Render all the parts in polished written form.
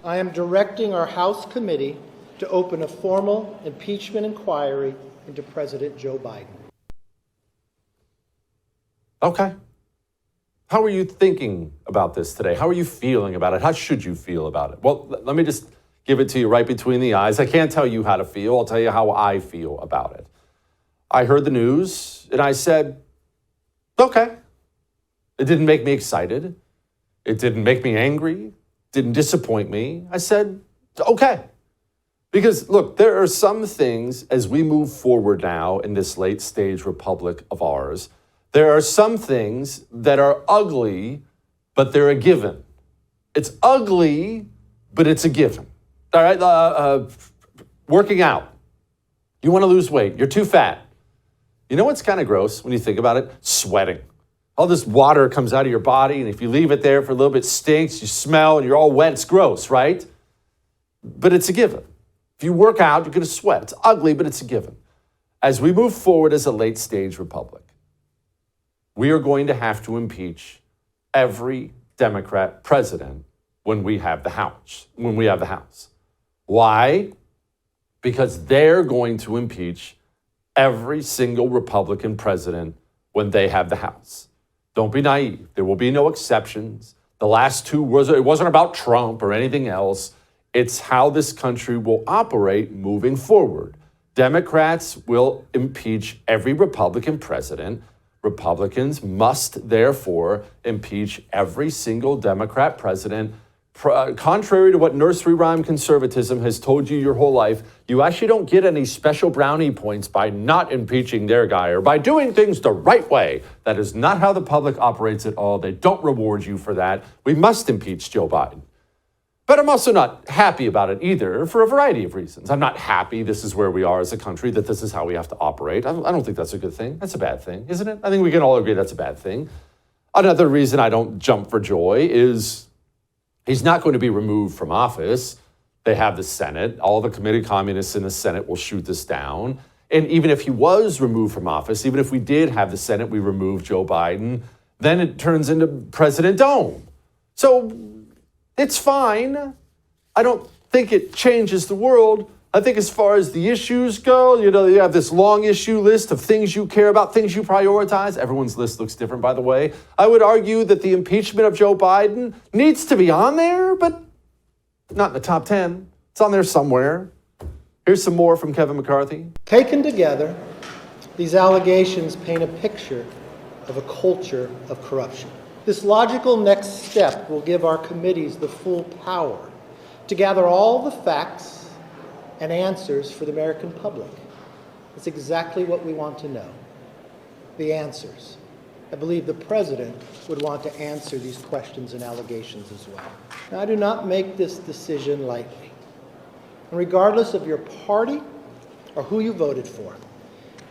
I am directing our House committee to open a formal impeachment inquiry into President Joe Biden. Okay. How are you thinking about this today? How are you feeling about it? How should you feel about it? Well, let me just give it to you right between the eyes. I can't tell you how to feel. I'll tell you how I feel about it. I heard the news and I said, okay. It didn't make me excited. It didn't make me angry. Didn't disappoint me. I said, okay. Because look, there are some things as we move forward now in this late stage republic of ours, there are some things that are ugly, but they're a given. It's ugly, but it's a given. All right, working out. You want to lose weight. You're too fat. You know what's kind of gross when you think about it? Sweating. All this water comes out of your body, and if you leave it there for a little bit, it stinks, you smell, and you're all wet. It's gross, right? But it's a given. If you work out, you're going to sweat. It's ugly, but it's a given. As we move forward as a late-stage republic, we are going to have to impeach every Democrat president when we have the House. Why? Because they're going to impeach every single Republican president when they have the House. Don't be naive. There will be no exceptions. The last two, it wasn't about Trump or anything else. It's how this country will operate moving forward. Democrats will impeach every Republican president. Republicans must therefore impeach every single Democrat president. Contrary to what nursery rhyme conservatism has told you your whole life, you actually don't get any special brownie points by not impeaching their guy or by doing things the right way. That is not how the public operates at all. They don't reward you for that. We must impeach Joe Biden. But I'm also not happy about it either for a variety of reasons. I'm not happy this is where we are as a country, that this is how we have to operate. I don't think that's a good thing. That's a bad thing, isn't it? I think we can all agree that's a bad thing. Another reason I don't jump for joy is he's not going to be removed from office. They have the Senate. All the committed communists in the Senate will shoot this down. And even if he was removed from office, even if we did have the Senate, we remove Joe Biden, then it turns into President Dome. So it's fine. I don't think it changes the world. I think as far as the issues go, you have this long issue list of things you care about, things you prioritize. Everyone's list looks different, by the way. I would argue that the impeachment of Joe Biden needs to be on there, but not in the top 10. It's on there somewhere. Here's some more from Kevin McCarthy. Taken together, these allegations paint a picture of a culture of corruption. This logical next step will give our committees the full power to gather all the facts and answers for the American public. That's exactly what we want to know, the answers. I believe the president would want to answer these questions and allegations as well. Now, I do not make this decision lightly. And regardless of your party or who you voted for,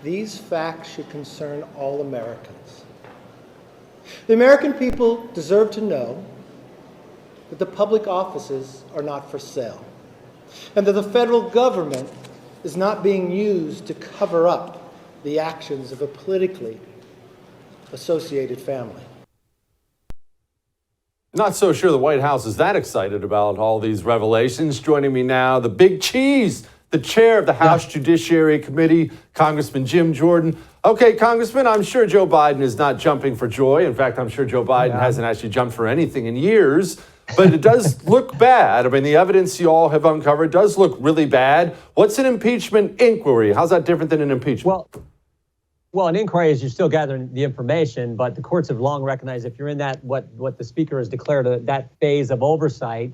these facts should concern all Americans. The American people deserve to know that the public offices are not for sale, and that the federal government is not being used to cover up the actions of a politically associated family. Not so sure the White House is that excited about all these revelations. Joining me now, the big cheese, the chair of the House Judiciary Committee, Congressman Jim Jordan. Okay, Congressman, I'm sure Joe Biden is not jumping for joy. In fact, I'm sure Joe Biden hasn't actually jumped for anything in years. But it does look bad. I mean, the evidence you all have uncovered does look really bad. What's an impeachment inquiry? How's that different than an impeachment? Well, an inquiry is you're still gathering the information, but the courts have long recognized if you're in that, what the speaker has declared, that phase of oversight,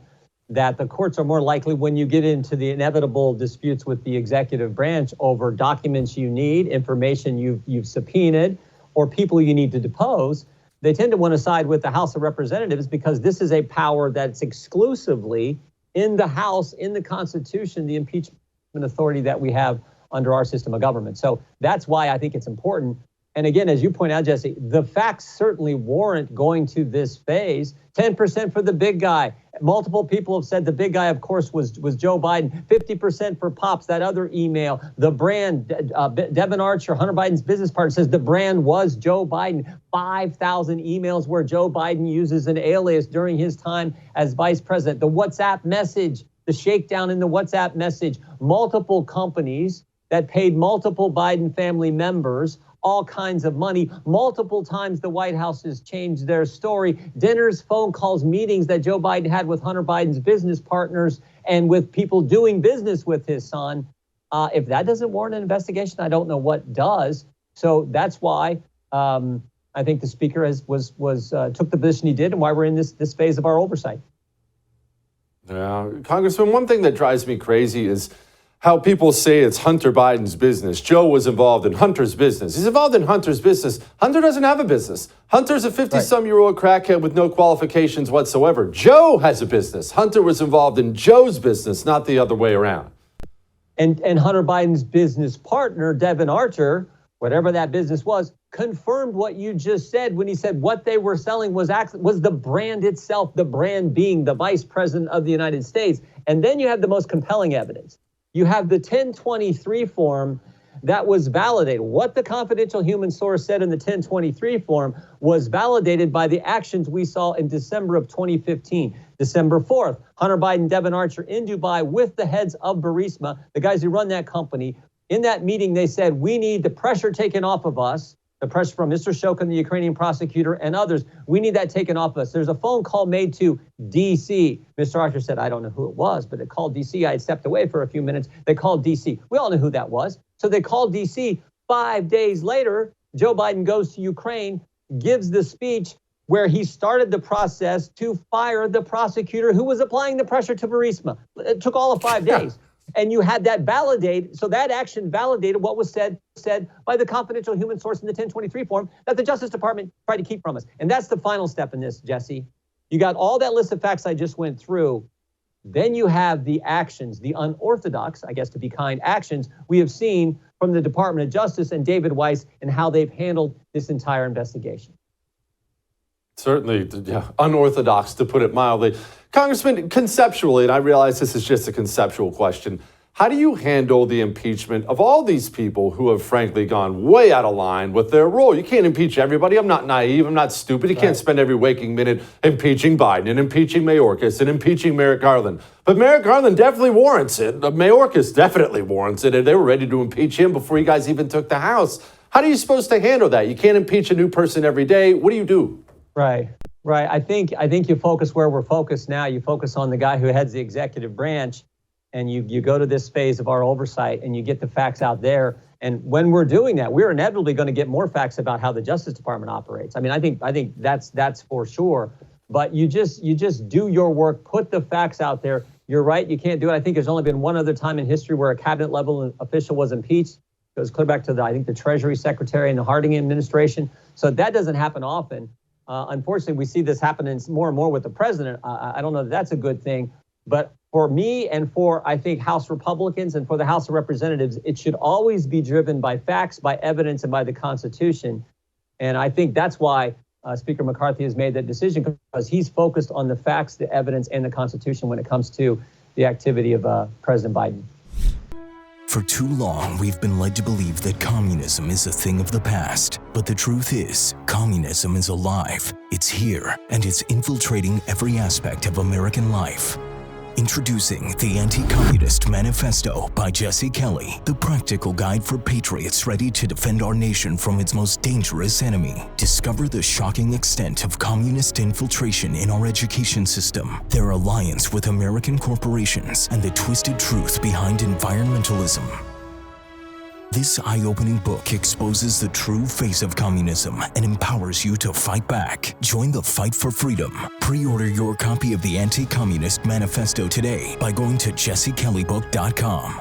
that the courts are more likely when you get into the inevitable disputes with the executive branch over documents you need, information you've subpoenaed, or people you need to depose, they tend to want to side with the House of Representatives because this is a power that's exclusively in the House, in the Constitution, the impeachment authority that we have under our system of government. So that's why I think it's important. And again, as you point out, Jesse, the facts certainly warrant going to this phase. 10% for the big guy, Multiple people have said the big guy, of course, was Joe Biden. 50% for Pops, that other email. The brand, Devin Archer, Hunter Biden's business partner, says the brand was Joe Biden. 5,000 emails where Joe Biden uses an alias during his time as vice president. The WhatsApp message, the shakedown in the WhatsApp message. Multiple companies that paid multiple Biden family members all kinds of money. Multiple times the White House has changed their story. Dinners, phone calls, meetings that Joe Biden had with Hunter Biden's business partners and with people doing business with his son. If that doesn't warrant an investigation, I don't know what does. So that's why I think the speaker took the position he did, and why we're in this phase of our oversight. Yeah, Congressman, one thing that drives me crazy is how people say it's Hunter Biden's business. Joe was involved in Hunter's business. He's involved in Hunter's business. Hunter doesn't have a business. Hunter's a 50-some-year-old crackhead with no qualifications whatsoever. Joe has a business. Hunter was involved in Joe's business, not the other way around. And Hunter Biden's business partner, Devin Archer, whatever that business was, confirmed what you just said when he said what they were selling was the brand itself, the brand being the vice president of the United States. And then you have the most compelling evidence. You have the 1023 form that was validated. What the confidential human source said in the 1023 form was validated by the actions we saw in December of 2015. December 4th, Hunter Biden, Devin Archer in Dubai with the heads of Burisma, the guys who run that company. In that meeting, they said, we need the pressure taken off of us, the pressure from Mr. Shokin, the Ukrainian prosecutor, and others. We need that taken off of us. There's a phone call made to D.C. Mr. Archer said, I don't know who it was, but it called D.C. I had stepped away for a few minutes. They called D.C. We all knew who that was. So they called D.C. 5 days later. Joe Biden goes to Ukraine, gives the speech where he started the process to fire the prosecutor who was applying the pressure to Burisma. It took all of 5 days. And you had that validate, so that action validated what was said by the confidential human source in the 1023 form that the Justice Department tried to keep from us. And that's the final step in this, Jesse. You got all that list of facts I just went through. Then you have the actions, the unorthodox, I guess to be kind, actions we have seen from the Department of Justice and David Weiss and how they've handled this entire investigation. Certainly, yeah, unorthodox, to put it mildly. Congressman, conceptually, and I realize this is just a conceptual question, how do you handle the impeachment of all these people who have frankly gone way out of line with their role? You can't impeach everybody. I'm not naive. I'm not stupid. You can't spend every waking minute impeaching Biden and impeaching Mayorkas and impeaching Merrick Garland. But Merrick Garland definitely warrants it. Mayorkas definitely warrants it. And they were ready to impeach him before you guys even took the House. How are you supposed to handle that? You can't impeach a new person every day. What do you do? Right. I think you focus where we're focused now. You focus on the guy who heads the executive branch, and you go to this phase of our oversight, and you get the facts out there. And when we're doing that, we're inevitably going to get more facts about how the Justice Department operates. I mean, I think that's for sure. But you just do your work, put the facts out there. You're right, you can't do it. I think there's only been one other time in history where a cabinet level official was impeached. It was clear back to the Treasury Secretary in the Harding administration. So that doesn't happen often. Unfortunately, we see this happening more and more with the president. I don't know that that's a good thing. But for me and for, I think, House Republicans and for the House of Representatives, it should always be driven by facts, by evidence, and by the Constitution. And I think that's why Speaker McCarthy has made that decision, because he's focused on the facts, the evidence, and the Constitution when it comes to the activity of President Biden. For too long, we've been led to believe that communism is a thing of the past. But the truth is, communism is alive. It's here, and it's infiltrating every aspect of American life. Introducing the Anti-Communist Manifesto by Jesse Kelly, the practical guide for patriots ready to defend our nation from its most dangerous enemy. Discover the shocking extent of communist infiltration in our education system, their alliance with American corporations, and the twisted truth behind environmentalism. This eye-opening book exposes the true face of communism and empowers you to fight back. Join the fight for freedom. Pre-order your copy of the Anti-Communist Manifesto today by going to jessekellybook.com.